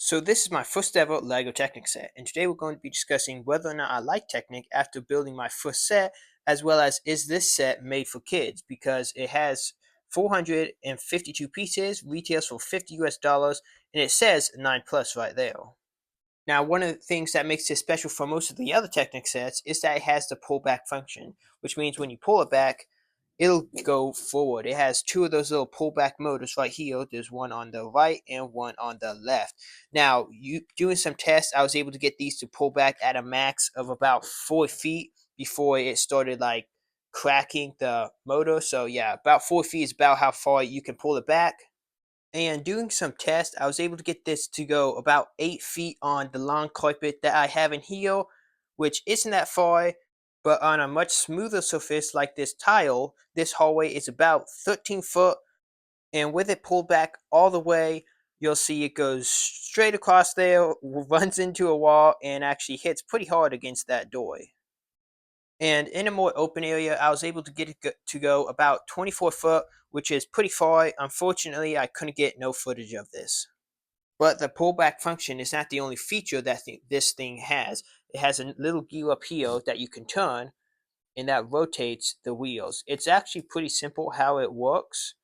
So this is my first ever Lego Technic set, and today we're going to be discussing whether or not I like Technic after building my first set, as well as is this set made for kids, because it has 452 pieces, retails for $50 US, and it says 9 plus right there. Now, one of the things that makes this special from most of the other Technic sets is that it has the pullback function, which means when you pull it back, it'll go forward. It has two of those little pullback motors right here. There's one on the right and one on the left. Now, doing some tests, I was able to get these to pull back at a max of about 4 feet before it started like cracking the motor. So yeah, about 4 feet is about how far you can pull it back. And doing some tests, I was able to get this to go about 8 feet on the long carpet that I have in here, which isn't that far, but on a much smoother surface like this tile, this hallway is about 13 foot. And with it pulled back all the way, you'll see it goes straight across there, runs into a wall, and actually hits pretty hard against that door. And in a more open area, I was able to get it to go about 24 foot, which is pretty far. Unfortunately, I couldn't get no footage of this. But the pullback function is not the only feature that this thing has. It has a little gear up here that you can turn, and that rotates the wheels. It's actually pretty simple how it works.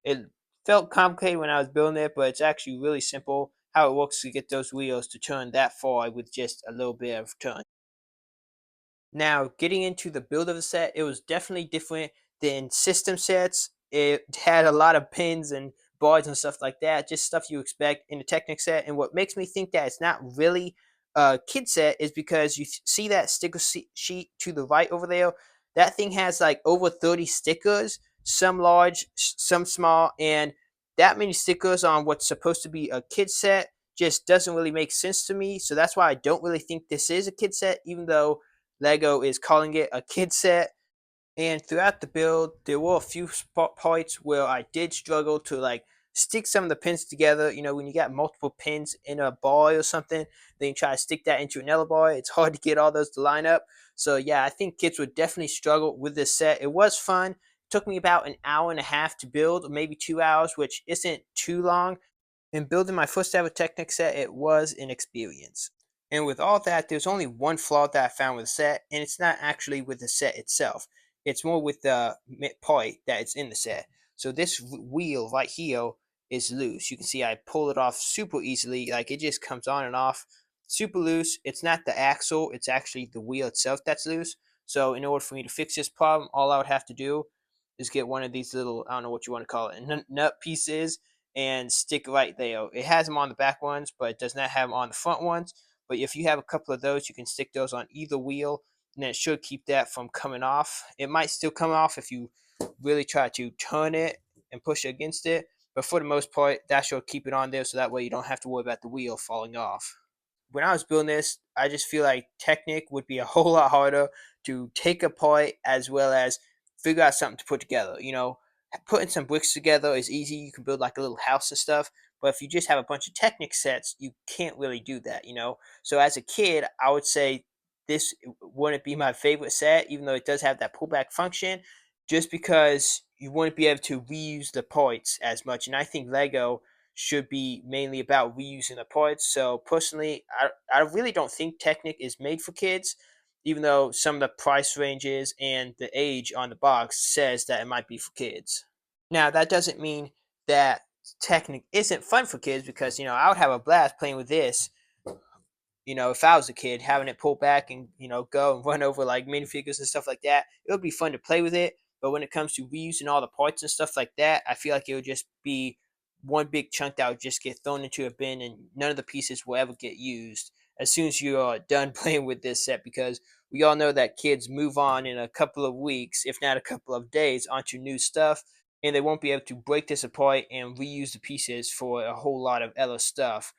It felt complicated when I was building it, but it's actually really simple how it works to get those wheels to turn that far with just a little bit of turn. Now, getting into the build of the set, it was definitely different than system sets. It had a lot of pins and bars and stuff like that, just stuff you expect in a Technic set. And what makes me think that it's not really a kid set is because you see that sticker sheet to the right over there. That thing has like over 30 stickers, some large, some small, and that many stickers on what's supposed to be a kid set just doesn't really make sense to me. So that's why I don't really think this is a kid set, even though Lego is calling it a kid set. And throughout the build, there were a few parts where I did struggle to like stick some of the pins together. You know, when you got multiple pins in a bar or something, then you try to stick that into another bar, it's hard to get all those to line up. So yeah, I think kids would definitely struggle with this set. It was fun. It took me about an hour and a half to build, maybe 2 hours, which isn't too long. In building my first ever Technic set, it was an experience. And with all that, there's only one flaw that I found with the set, and it's not actually with the set itself. It's more with the part that it's in the set. So this wheel right here is loose. You can see I pull it off super easily. Like it just comes on and off super loose. It's not the axle, it's actually the wheel itself that's loose. So in order for me to fix this problem, all I would have to do is get one of these little, I don't know what you want to call it, nut pieces and stick right there. It has them on the back ones, but it does not have them on the front ones. But if you have a couple of those, you can stick those on either wheel, and it should keep that from coming off. It might still come off if you really try to turn it and push it against it, but for the most part, that should keep it on there, so that way you don't have to worry about the wheel falling off. When I was building this, I just feel like Technic would be a whole lot harder to take apart as well as figure out something to put together. You know, putting some bricks together is easy. You can build like a little house and stuff. But if you just have a bunch of Technic sets, you can't really do that, you know? So as a kid, I would say this wouldn't be my favorite set, even though it does have that pullback function, just because you wouldn't be able to reuse the parts as much. And I think Lego should be mainly about reusing the parts. So personally, I really don't think Technic is made for kids, even though some of the price ranges and the age on the box says that it might be for kids. Now, that doesn't mean that Technic isn't fun for kids, because, you know, I would have a blast playing with this, you know, if I was a kid, having it pull back and, you know, go and run over like minifigures and stuff like that. It would be fun to play with it. But when it comes to reusing all the parts and stuff like that, I feel like it would just be one big chunk that would just get thrown into a bin, and none of the pieces will ever get used as soon as you are done playing with this set, because we all know that kids move on in a couple of weeks, if not a couple of days, onto new stuff, and they won't be able to break this apart and reuse the pieces for a whole lot of other stuff,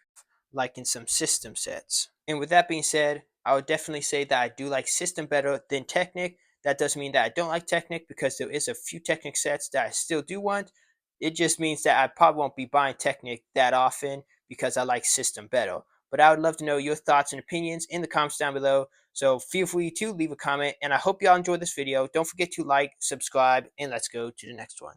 like in some system sets. And with that being said, I would definitely say that I do like system better than Technic. That doesn't mean that I don't like Technic, because there is a few Technic sets that I still do want. It just means that I probably won't be buying Technic that often because I like system better. But I would love to know your thoughts and opinions in the comments down below. So feel free to leave a comment, and I hope y'all enjoyed this video. Don't forget to like, subscribe, and let's go to the next one.